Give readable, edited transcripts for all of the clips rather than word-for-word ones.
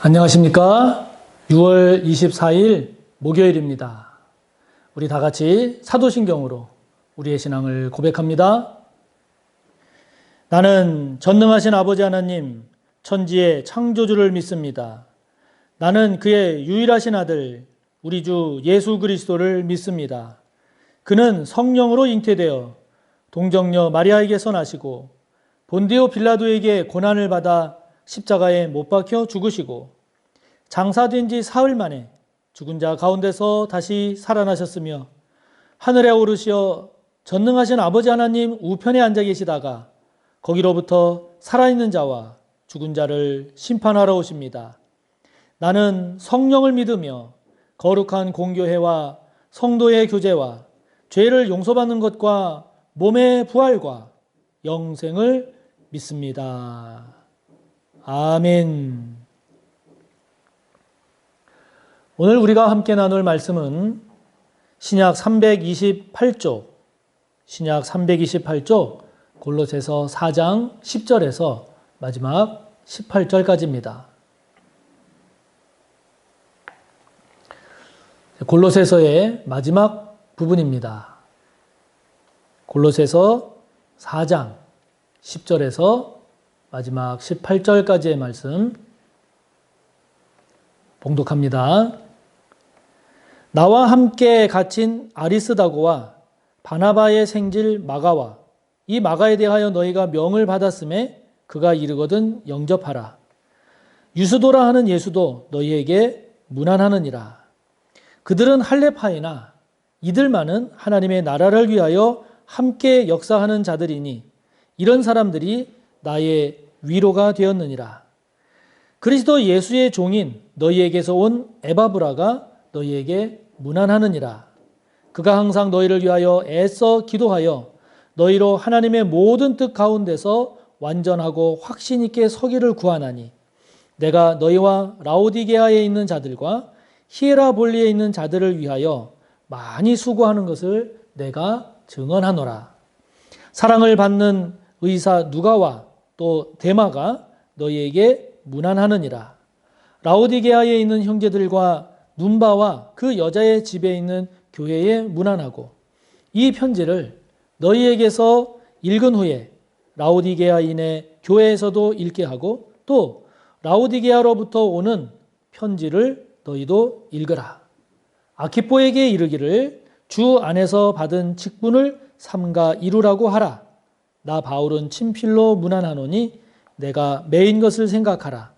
안녕하십니까? 6월 24일 목요일입니다. 우리 다 같이 사도신경으로 우리의 신앙을 고백합니다. 나는 전능하신 아버지 하나님, 천지의 창조주를 믿습니다. 나는 그의 유일하신 아들, 우리 주 예수 그리스도를 믿습니다. 그는 성령으로 잉태되어 동정녀 마리아에게서 나시고 본디오 빌라도에게 고난을 받아 십자가에 못 박혀 죽으시고 장사된 지 사흘 만에 죽은 자 가운데서 다시 살아나셨으며 하늘에 오르시어 전능하신 아버지 하나님 우편에 앉아 계시다가 거기로부터 살아있는 자와 죽은 자를 심판하러 오십니다. 나는 성령을 믿으며 거룩한 공교회와 성도의 교제와 죄를 용서받는 것과 몸의 부활과 영생을 믿습니다. 아멘. 오늘 우리가 함께 나눌 말씀은 신약 328쪽 골로새서 4장 10절에서 마지막 18절까지입니다. 골로새서의 마지막 부분입니다. 골로새서 4장 10절에서 마지막 18절까지의 말씀 봉독합니다. 나와 함께 갇힌 아리스다고와 바나바의 생질 마가와 이 마가에 대하여 너희가 명을 받았음에 그가 이르거든 영접하라. 유스도라 하는 예수도 너희에게 문안하느니라. 그들은 할례파이나 이들만은 하나님의 나라를 위하여 함께 역사하는 자들이니 이런 사람들이 나의 위로가 되었느니라. 그리스도 예수의 종인 너희에게서 온 에바브라가 너희에게 문안하느니라. 그가 항상 너희를 위하여 애써 기도하여 너희로 하나님의 모든 뜻 가운데서 완전하고 확신 있게 서기를 구하나니 내가 너희와 라오디게아에 있는 자들과 히에라볼리에 있는 자들을 위하여 많이 수고하는 것을 내가 증언하노라. 사랑을 받는 의사 누가와 또 데마가 너희에게 문안하느니라. 라오디게아에 있는 형제들과 눈바와 그 여자의 집에 있는 교회에 문안하고 이 편지를 너희에게서 읽은 후에 라오디게아인의 교회에서도 읽게 하고 또 라오디게아로부터 오는 편지를 너희도 읽으라. 아키포에게 이르기를 주 안에서 받은 직분을 삼가 이루라고 하라. 나 바울은 친필로 문안하노니 내가 매인 것을 생각하라.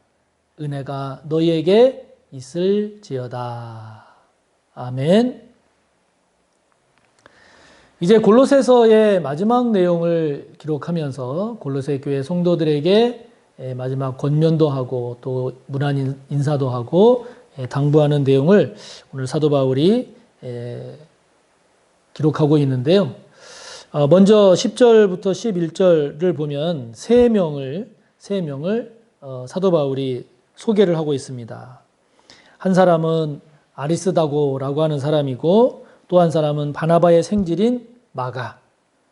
은혜가 너희에게 있을지어다. 아멘. 이제 골로새서의 마지막 내용을 기록하면서 골로새 교회 성도들에게 마지막 권면도 하고 또 문안 인사도 하고 당부하는 내용을 오늘 사도 바울이 기록하고 있는데요. 먼저 10절부터 11절을 보면 세 명을 사도 바울이 소개를 하고 있습니다. 한 사람은 아리스다고라고 하는 사람이고 또 한 사람은 바나바의 생질인 마가,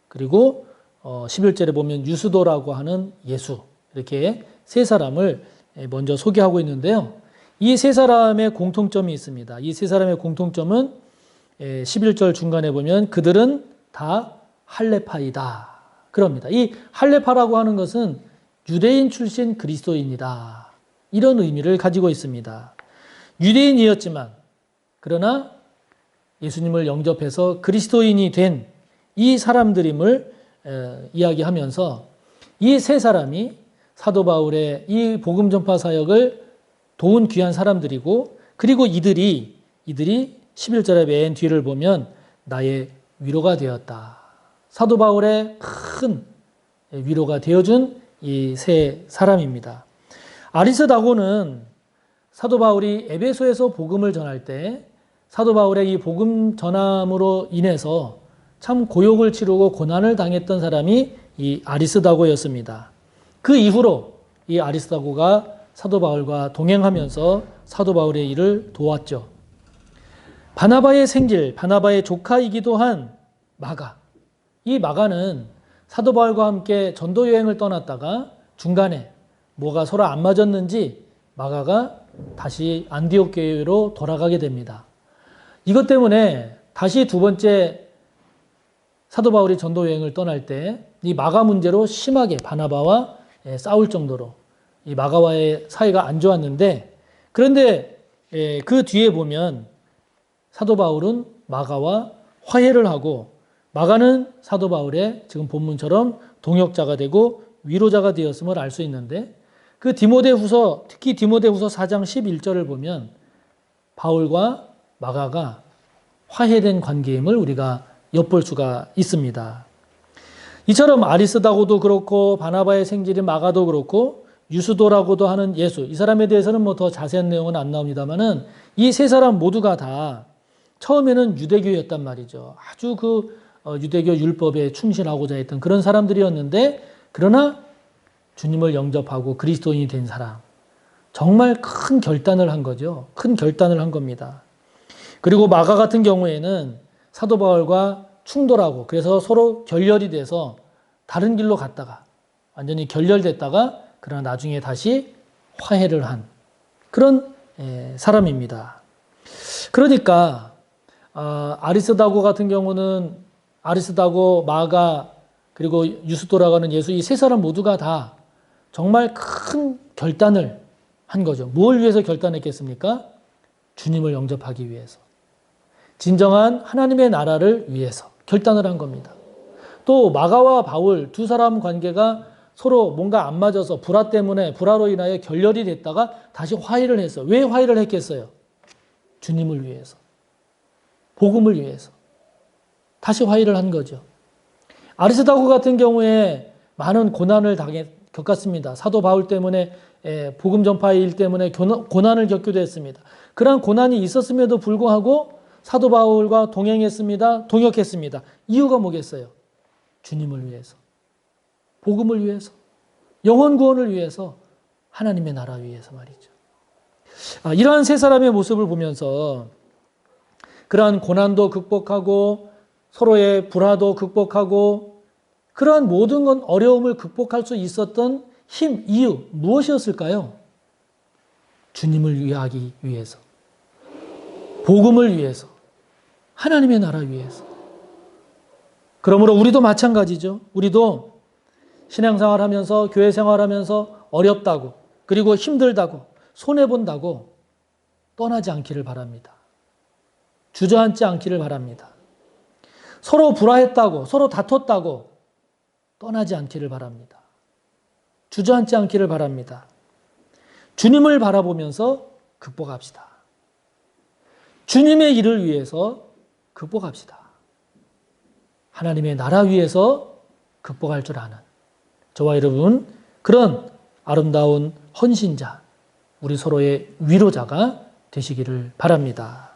그리고 11절에 보면 유스도라고 하는 예수, 이렇게 세 사람을 먼저 소개하고 있는데요. 이 세 사람의 공통점이 있습니다. 이 세 사람의 공통점은 11절 중간에 보면 그들은 다 할례파이다. 그럽니다. 이 할례파라고 하는 것은 유대인 출신 그리스도인이다. 이런 의미를 가지고 있습니다. 유대인이었지만 그러나 예수님을 영접해서 그리스도인이 된 이 사람들임을 이야기하면서 이 세 사람이 사도 바울의 이 복음 전파 사역을 도운 귀한 사람들이고 그리고 이들이 11절의 맨 뒤를 보면 나의 위로가 되었다. 사도 바울의 큰 위로가 되어준 이 세 사람입니다. 아리스다고는 사도 바울이 에베소에서 복음을 전할 때 사도 바울의 이 복음 전함으로 인해서 참 고욕을 치르고 고난을 당했던 사람이 이 아리스다고였습니다. 그 이후로 이 아리스다고가 사도 바울과 동행하면서 사도 바울의 일을 도왔죠. 바나바의 생질, 바나바의 조카이기도 한 마가. 이 마가는 사도 바울과 함께 전도 여행을 떠났다가 중간에 뭐가 서로 안 맞았는지 마가가 다시 안디옥 교회로 돌아가게 됩니다. 이것 때문에 다시 두 번째 사도 바울이 전도 여행을 떠날 때 이 마가 문제로 심하게 바나바와 싸울 정도로 이 마가와의 사이가 안 좋았는데, 그런데 그 뒤에 보면 사도 바울은 마가와 화해를 하고 마가는 사도 바울의 지금 본문처럼 동역자가 되고 위로자가 되었음을 알 수 있는데, 그 디모데후서, 특히 디모데후서 4장 11절을 보면 바울과 마가가 화해된 관계임을 우리가 엿볼 수가 있습니다. 이처럼 아리스다고도 그렇고 바나바의 생질인 마가도 그렇고 유스도라고도 하는 예수, 이 사람에 대해서는 뭐 더 자세한 내용은 안 나옵니다만은 이 세 사람 모두가 다 처음에는 유대교였단 말이죠. 아주 유대교 율법에 충실하고자 했던 그런 사람들이었는데, 그러나 주님을 영접하고 그리스도인이 된 사람, 정말 큰 결단을 한 거죠. 큰 결단을 한 겁니다. 그리고 마가 같은 경우에는 사도 바울과 충돌하고 그래서 서로 결렬이 돼서 다른 길로 갔다가 완전히 결렬됐다가 그러나 나중에 다시 화해를 한 그런 사람입니다. 그러니까 아리스다고 같은 경우는 아리스다고, 마가, 그리고 유스도라고 하는 예수, 이 세 사람 모두가 다 정말 큰 결단을 한 거죠. 무엇을 위해서 결단했겠습니까? 주님을 영접하기 위해서. 진정한 하나님의 나라를 위해서 결단을 한 겁니다. 또 마가와 바울 두 사람 관계가 서로 뭔가 안 맞아서 불화로 인하여 결렬이 됐다가 다시 화해를 했어요. 왜 화해를 했겠어요? 주님을 위해서. 복음을 위해서. 다시 화해를 한 거죠. 아리스다고 같은 경우에 많은 고난을 겪었습니다. 사도 바울 때문에, 복음 전파의 일 때문에 고난을 겪기도 했습니다. 그러한 고난이 있었음에도 불구하고 사도 바울과 동역했습니다. 이유가 뭐겠어요? 주님을 위해서, 복음을 위해서, 영혼 구원을 위해서, 하나님의 나라 위해서 말이죠. 이러한 세 사람의 모습을 보면서 그러한 고난도 극복하고 서로의 불화도 극복하고 그러한 모든 건 어려움을 극복할 수 있었던 힘, 이유 무엇이었을까요? 주님을 위하기 위해서, 복음을 위해서, 하나님의 나라 위해서. 그러므로 우리도 마찬가지죠. 우리도 신앙생활하면서, 교회 생활하면서 어렵다고, 그리고 힘들다고, 손해본다고 떠나지 않기를 바랍니다. 주저앉지 않기를 바랍니다. 서로 불화했다고, 서로 다퉜다고 떠나지 않기를 바랍니다. 주저앉지 않기를 바랍니다. 주님을 바라보면서 극복합시다. 주님의 일을 위해서 극복합시다. 하나님의 나라 위해서 극복할 줄 아는 저와 여러분, 그런 아름다운 헌신자, 우리 서로의 위로자가 되시기를 바랍니다.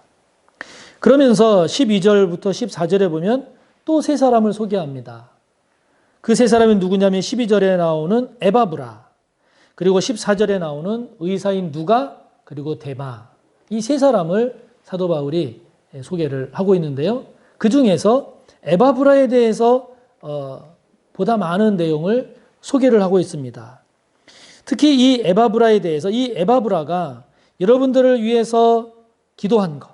그러면서 12절부터 14절에 보면 또 세 사람을 소개합니다. 그 세 사람이 누구냐면 12절에 나오는 에바브라, 그리고 14절에 나오는 의사인 누가, 그리고 데마, 이 세 사람을 사도 바울이 소개를 하고 있는데요. 그 중에서 에바브라에 대해서 보다 많은 내용을 소개를 하고 있습니다. 특히 이 에바브라에 대해서, 이 에바브라가 여러분들을 위해서 기도한 것,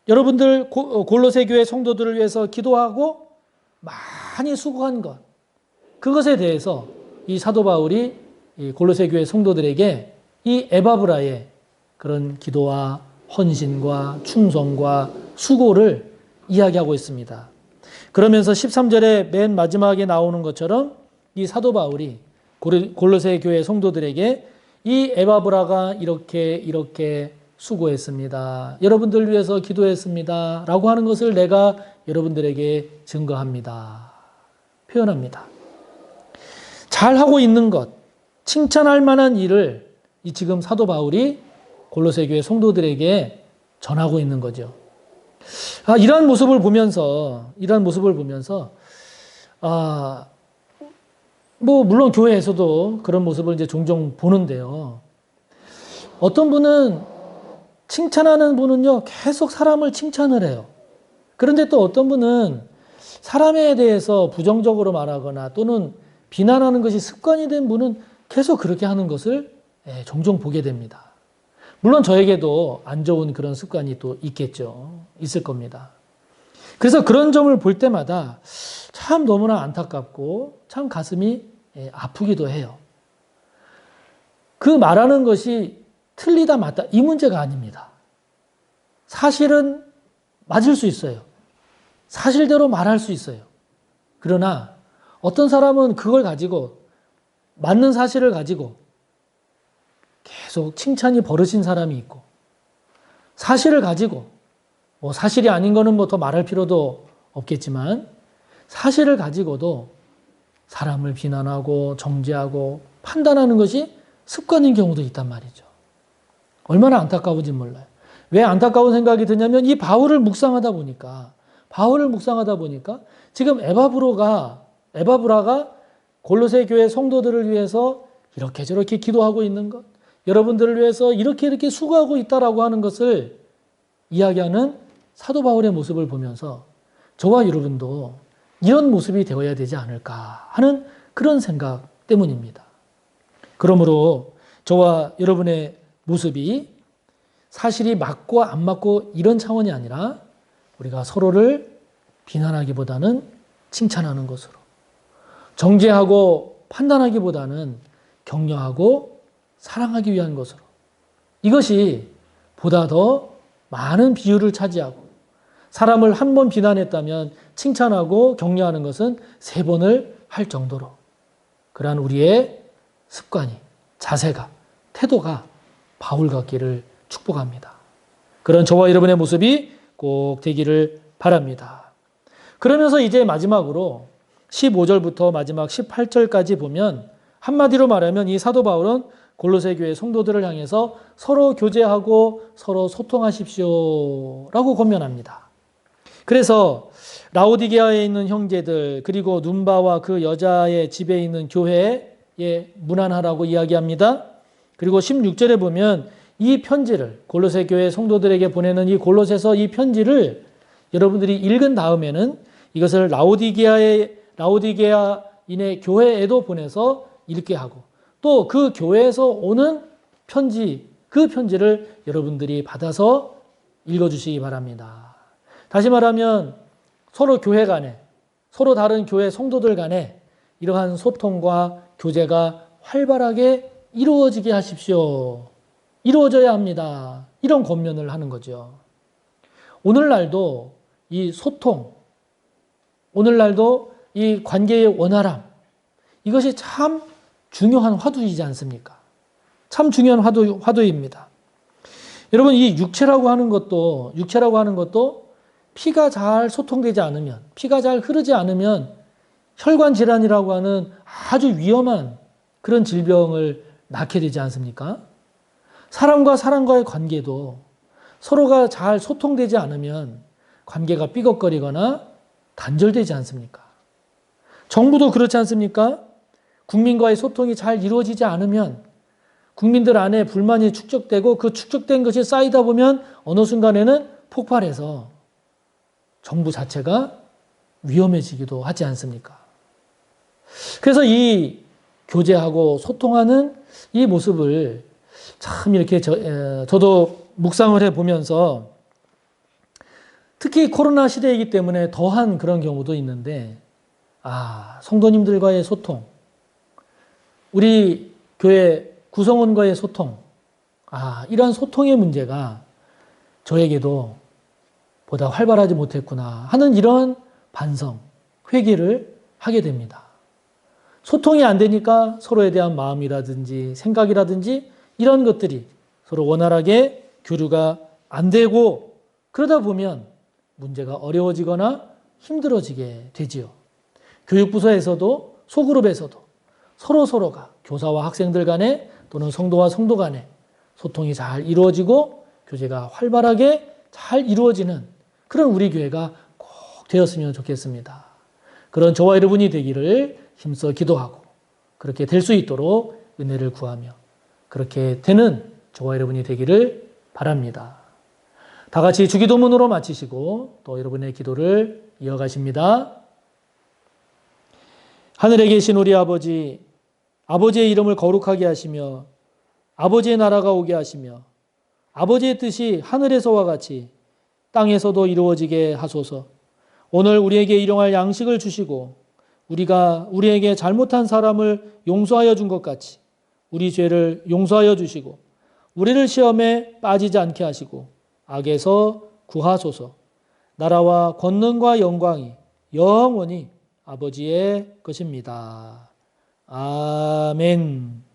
여러분들 골로새 교회 성도들을 위해서 기도하고 많이 수고한 것, 그것에 대해서 이 사도 바울이 이 골로새 교회 성도들에게 이 에바브라의 그런 기도와 헌신과 충성과 수고를 이야기하고 있습니다. 그러면서 13절에 맨 마지막에 나오는 것처럼 이 사도 바울이 골로새 교회 성도들에게 이 에바브라가 이렇게 수고했습니다. 여러분들 위해서 기도했습니다. 라고 하는 것을 내가 여러분들에게 증거합니다. 표현합니다. 잘하고 있는 것, 칭찬할 만한 일을 이 지금 사도 바울이 골로새 교회 성도들에게 전하고 있는 거죠. 이러한 모습을 보면서 물론 교회에서도 그런 모습을 이제 종종 보는데요. 어떤 분은 칭찬하는 분은요, 계속 사람을 칭찬을 해요. 그런데 또 어떤 분은 사람에 대해서 부정적으로 말하거나 또는 비난하는 것이 습관이 된 분은 계속 그렇게 하는 것을 종종 보게 됩니다. 물론 저에게도 안 좋은 그런 습관이 또 있겠죠. 있을 겁니다. 그래서 그런 점을 볼 때마다 참 너무나 안타깝고 참 가슴이 아프기도 해요. 그 말하는 것이 틀리다 맞다 이 문제가 아닙니다. 사실은 맞을 수 있어요. 사실대로 말할 수 있어요. 그러나 어떤 사람은 그걸 가지고 맞는 사실을 가지고 계속 칭찬이 버릇인 사람이 있고 사실을 가지고 뭐 사실이 아닌 거는 뭐 더 말할 필요도 없겠지만 사실을 가지고도 사람을 비난하고 정죄하고 판단하는 것이 습관인 경우도 있단 말이죠. 얼마나 안타까운지 몰라요. 왜 안타까운 생각이 드냐면 이 바울을 묵상하다 보니까 지금 에바브라가 골로새 교회 성도들을 위해서 이렇게 저렇게 기도하고 있는 것, 여러분들을 위해서 이렇게 수고하고 있다라고 하는 것을 이야기하는 사도 바울의 모습을 보면서 저와 여러분도 이런 모습이 되어야 되지 않을까 하는 그런 생각 때문입니다. 그러므로 저와 여러분의 모습이 사실이 맞고 안 맞고 이런 차원이 아니라 우리가 서로를 비난하기보다는 칭찬하는 것으로, 정죄하고 판단하기보다는 격려하고 사랑하기 위한 것으로, 이것이 보다 더 많은 비율을 차지하고 사람을 한 번 비난했다면 칭찬하고 격려하는 것은 3번을 할 정도로 그러한 우리의 습관이, 자세가, 태도가 바울 같기를 축복합니다. 그런 저와 여러분의 모습이 꼭 되기를 바랍니다. 그러면서 이제 마지막으로 15절부터 마지막 18절까지 보면 한마디로 말하면 이 사도 바울은 골로새 교회 성도들을 향해서 서로 교제하고 서로 소통하십시오라고 권면합니다. 그래서 라오디게아에 있는 형제들 그리고 눈바와 그 여자의 집에 있는 교회에 문안하라고 이야기합니다. 그리고 16절에 보면 이 편지를 골로새 교회 성도들에게 보내는 이 골로새서 이 편지를 여러분들이 읽은 다음에는 이것을 라오디게아인의 교회에도 보내서 읽게 하고 또 그 교회에서 오는 편지, 그 편지를 여러분들이 받아서 읽어주시기 바랍니다. 다시 말하면 서로 교회 간에, 서로 다른 교회 성도들 간에 이러한 소통과 교제가 활발하게 이루어지게 하십시오. 이루어져야 합니다. 이런 권면을 하는 거죠. 오늘날도 이 소통, 오늘날도 이 관계의 원활함, 이것이 참 중요한 화두이지 않습니까? 참 중요한 화두입니다. 여러분, 이 육체라고 하는 것도 피가 잘 소통되지 않으면, 피가 잘 흐르지 않으면 혈관 질환이라고 하는 아주 위험한 그런 질병을 낳게 되지 않습니까? 사람과 사람과의 관계도 서로가 잘 소통되지 않으면 관계가 삐걱거리거나 단절되지 않습니까? 정부도 그렇지 않습니까? 국민과의 소통이 잘 이루어지지 않으면 국민들 안에 불만이 축적되고 그 축적된 것이 쌓이다 보면 어느 순간에는 폭발해서 정부 자체가 위험해지기도 하지 않습니까? 그래서 이 교제하고 소통하는 이 모습을 참 이렇게 저도 묵상을 해보면서 특히 코로나 시대이기 때문에 더한 그런 경우도 있는데 성도님들과의 소통, 우리 교회 구성원과의 소통, 이러한 소통의 문제가 저에게도 보다 활발하지 못했구나 하는 이런 반성, 회개를 하게 됩니다. 소통이 안 되니까 서로에 대한 마음이라든지 생각이라든지 이런 것들이 서로 원활하게 교류가 안 되고 그러다 보면 문제가 어려워지거나 힘들어지게 되지요. 교육부서에서도 소그룹에서도 서로가 교사와 학생들 간에 또는 성도와 성도 간에 소통이 잘 이루어지고 교제가 활발하게 잘 이루어지는 그런 우리 교회가 꼭 되었으면 좋겠습니다. 그런 저와 여러분이 되기를 힘써 기도하고 그렇게 될 수 있도록 은혜를 구하며 그렇게 되는 저와 여러분이 되기를 바랍니다. 다 같이 주기도문으로 마치시고 또 여러분의 기도를 이어가십니다. 하늘에 계신 우리 아버지, 아버지의 이름을 거룩하게 하시며 아버지의 나라가 오게 하시며 아버지의 뜻이 하늘에서와 같이 땅에서도 이루어지게 하소서. 오늘 우리에게 일용할 양식을 주시고 우리가 우리에게 잘못한 사람을 용서하여 준 것 같이 우리 죄를 용서하여 주시고 우리를 시험에 빠지지 않게 하시고 악에서 구하소서. 나라와 권능과 영광이 영원히 아버지의 것입니다. 아멘.